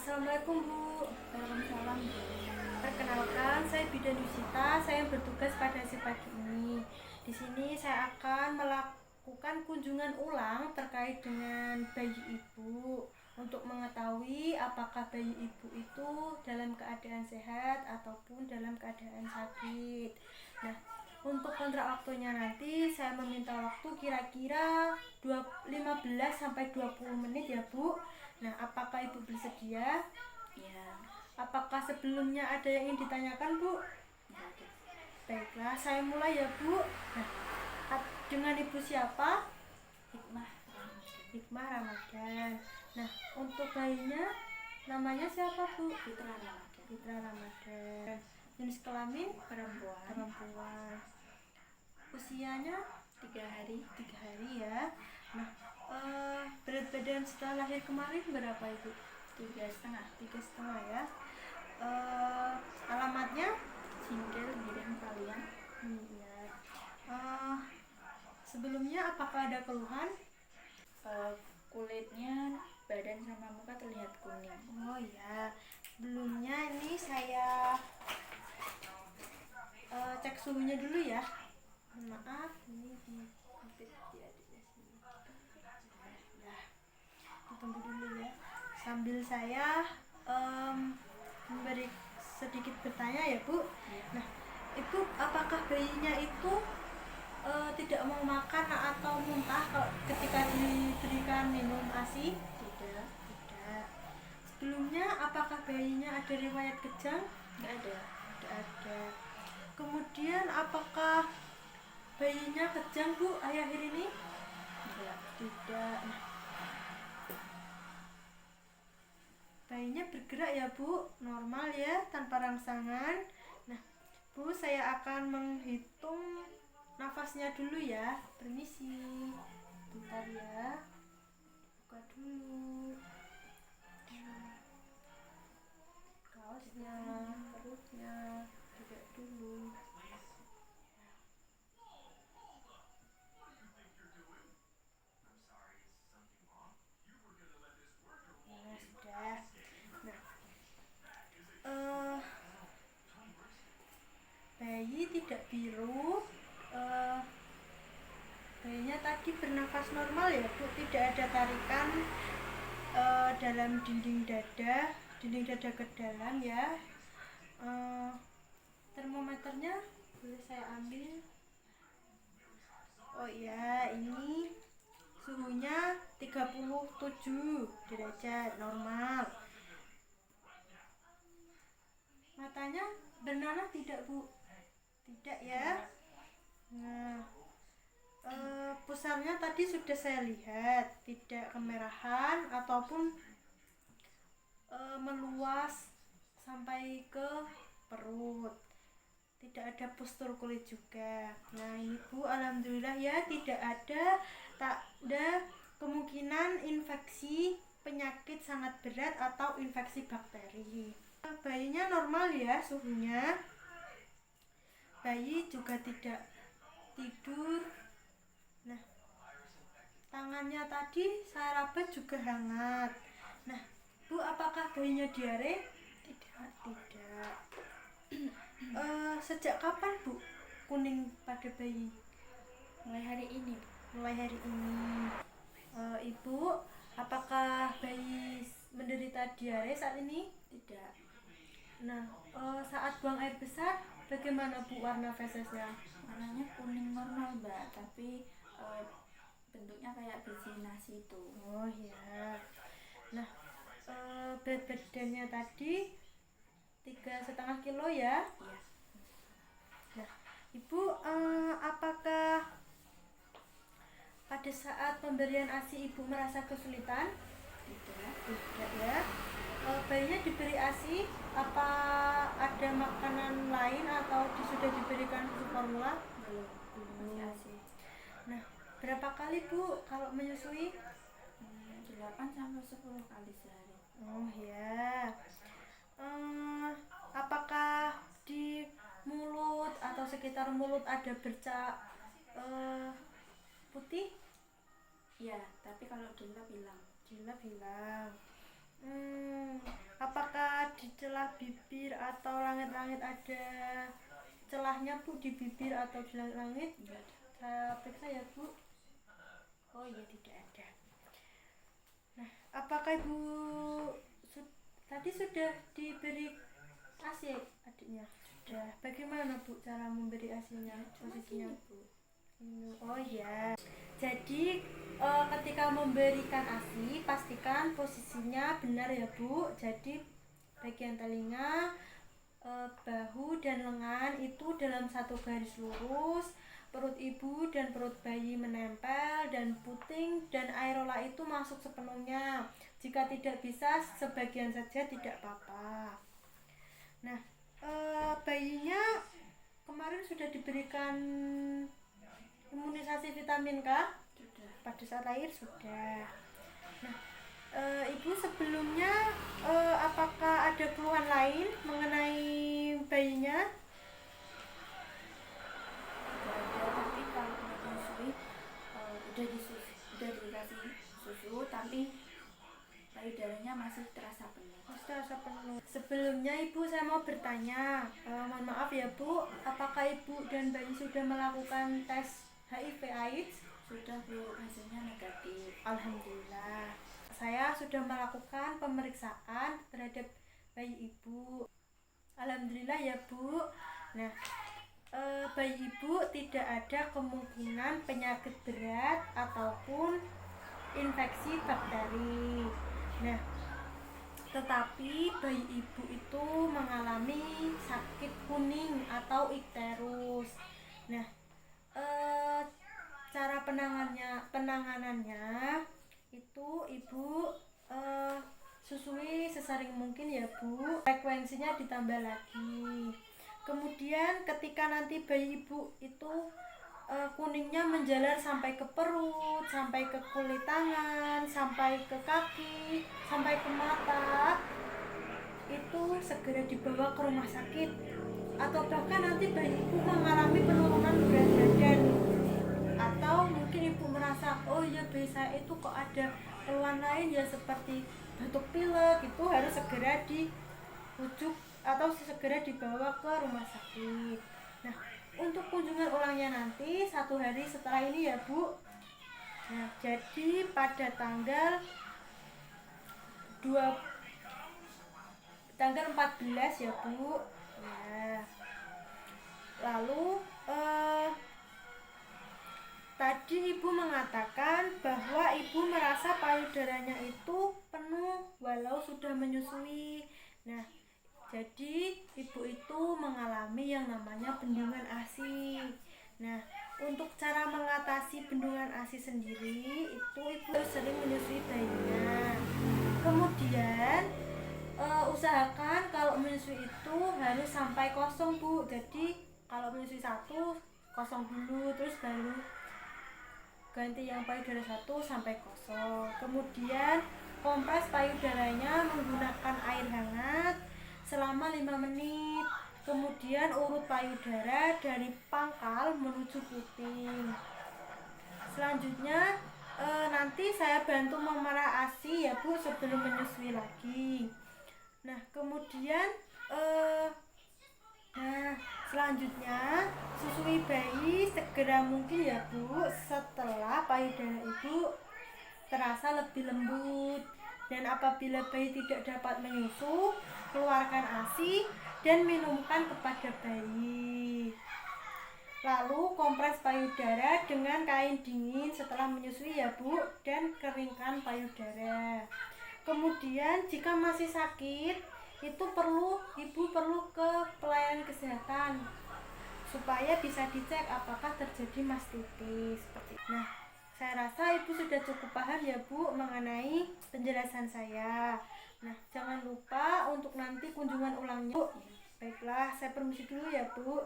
Assalamualaikum Bu. Waalaikumsalam, Bu. Perkenalkan, saya Bidan Yusita. Saya bertugas pada si pagi ini. Di sini saya akan melakukan kunjungan ulang terkait dengan bayi ibu untuk mengetahui apakah bayi ibu itu dalam keadaan sehat ataupun dalam keadaan sakit. Nah, untuk kontrak waktunya nanti saya meminta waktu kira-kira 15 sampai 20 menit ya, Bu. Nah, apakah Ibu bersedia? Ya, Apakah sebelumnya ada yang ingin ditanyakan, Bu? nggak ada. Baiklah, saya mulai ya, Bu. Nah, dengan Ibu siapa? Hikmah Ramadan. Hikmah Ramadan. Nah, untuk bayinya namanya siapa, Bu? Fitra Ramadan. Fitra Ramadan. Jenis kelamin Perempuan. perempuan. Usianya 3 hari. 3 hari ya. Nah, berat badan setelah lahir kemarin berapa, Ibu? 3,5. 3,5 ya. Alamatnya? Singkil Giring Kalian. Ya. Sebelumnya apakah ada keluhan? Kulitnya, badan sama muka terlihat kuning. Oh ya, sebelumnya ini saya cek suhunya dulu ya. Maaf, ini di adiknya sini. Ya, tunggu dulu ya. Sambil saya memberi sedikit bertanya ya, Bu. Nah, Ibu, apakah bayinya itu tidak mau makan atau muntah kalau ketika diberikan minum ASI? Tidak. Tidak. Sebelumnya apakah bayinya ada riwayat kejang? Nggak ada. Tidak ada. Kemudian apakah bayinya kejang, Bu, akhir-akhir ini? Nggak. Tidak. Nah, bayinya bergerak ya, Bu, normal ya, tanpa rangsangan. Nah, Bu, saya akan menghitung nafasnya dulu ya. Permisi. Bentar ya. Buka dulu. Kaosnya, perutnya, juga dulu. Nah, sudah. Nah, bayi tidak biru. Bayinya tadi bernafas normal ya, Bu, tidak ada tarikan dalam dinding dada ke dalam ya. Termometernya boleh saya ambil? Oh ya, ini suhunya 37 derajat normal. Matanya bernanah tidak, Bu? Tidak ya. Nah, pusarnya tadi sudah saya lihat, tidak kemerahan ataupun meluas sampai ke perut. Tidak ada postur kulit juga. Nah, ini Bu, alhamdulillah ya, tidak ada kemungkinan infeksi penyakit sangat berat atau infeksi bakteri. Bayinya normal ya suhunya. Bayi juga tidak tidur. Nah, tangannya tadi saya raba juga hangat. Nah, Bu, apakah bayinya diare? Tidak. Tidak. Sejak kapan, Bu, kuning pada bayi? Mulai hari ini, Bu. Mulai hari ini. Ibu, apakah bayi menderita diare saat ini? Tidak. Nah, saat buang air besar, bagaimana, Bu, warna fesesnya? Warnanya kuning normal, Mbak, tapi bentuknya kayak biji nasi itu. Oh ya. Nah, berat badannya tadi 3,5 kilo ya. Iya. Nah, Ibu, apakah pada saat pemberian ASI Ibu merasa kesulitan? Tidak. Tidak ya. Bayinya diberi ASI, apa ada makanan lain atau sudah diberikan susu formula? Belum. Masih ASI. Nah, berapa kali, Bu, kalau menyusui? 8 sampai 10 kali sehari. Oh ya. Apakah di mulut atau sekitar mulut ada bercak putih? Ya, tapi kalau dilap hilang. Dilap hilang. atau langit-langit ada celahnya Bu di bibir atau di langit? Enggak ada. Saya periksa ya Bu. Oh iya, tidak ada. Nah, apakah Ibu tadi sudah diberi ASI adiknya? Sudah. Bagaimana Bu cara memberi ASI-nya? Posisinya? Oh iya. Jadi ketika memberikan ASI pastikan posisinya benar ya Bu. Jadi bagian telinga, bahu dan lengan itu dalam satu garis lurus. Perut ibu dan perut bayi menempel dan puting dan areola itu masuk sepenuhnya. Jika tidak bisa sebagian saja tidak apa-apa. Nah, bayinya kemarin sudah diberikan imunisasi vitamin K? Sudah. Pada saat lahir sudah. Nah, ibu sebelumnya apakah ada keluhan lain mengenai bayinya? Tapi kalau menyusui udah dikasih susu tapi payudaranya masih terasa penuh. Sebelumnya Ibu saya mau bertanya, mohon maaf ya Bu, apakah Ibu dan bayi sudah melakukan tes HIV/AIDS? Sudah Bu, hasilnya negatif. Alhamdulillah. Saya sudah melakukan pemeriksaan terhadap bayi Ibu. Alhamdulillah ya Bu. Nah, bayi Ibu tidak ada kemungkinan penyakit berat ataupun infeksi bakteri. Nah, tetapi bayi Ibu itu mengalami sakit kuning atau ikterus. Nah, cara penanganannya itu Ibu susui sesering mungkin ya Bu. Frekuensinya ditambah lagi. Kemudian ketika nanti bayi Ibu itu kuningnya menjalar sampai ke perut, sampai ke kulit tangan, sampai ke kaki, sampai ke mata, itu segera dibawa ke rumah sakit. Atau bahkan nanti bayi Ibu mengalami penurunan berat badan, atau mungkin Ibu merasa oh ya bayi saya itu kok ada keluhan lain ya seperti batuk pilek, itu harus segera dirujuk atau segera dibawa ke rumah sakit. Nah, untuk kunjungan ulangnya nanti 1 hari setelah ini ya Bu. Nah, jadi pada tanggal 14 ya Bu. Nah, lalu tadi Ibu mengatakan bahwa Ibu merasa payudaranya itu penuh walau sudah menyusui. Nah, jadi Ibu itu mengalami yang namanya bendungan ASI. Nah, untuk cara mengatasi bendungan ASI sendiri itu Ibu sering menyusui bayinya. Kemudian usahakan kalau menyusui itu harus sampai kosong Bu. Jadi kalau menyusui 1 kosong dulu, terus baru ganti yang payudara 1 sampai kosong. Kemudian kompres payudaranya menggunakan air hangat selama 5 menit. Kemudian urut payudara dari pangkal menuju puting. Selanjutnya nanti saya bantu memerah ASI ya Bu sebelum menyusui lagi. Nah, kemudian selanjutnya susui bayi segera mungkin ya Bu setelah payudara Ibu terasa lebih lembut. Dan apabila bayi tidak dapat menyusu, keluarkan ASI dan minumkan kepada bayi. Lalu kompres payudara dengan kain dingin setelah menyusui ya Bu, dan keringkan payudara. Kemudian jika masih sakit, itu Ibu perlu ke pelayanan kesehatan supaya bisa dicek apakah terjadi mastitis. Nah, saya rasa Ibu sudah cukup paham ya Bu mengenai penjelasan saya. Nah, jangan lupa untuk nanti kunjungan ulangnya Bu. Baiklah, saya permisi dulu ya Bu.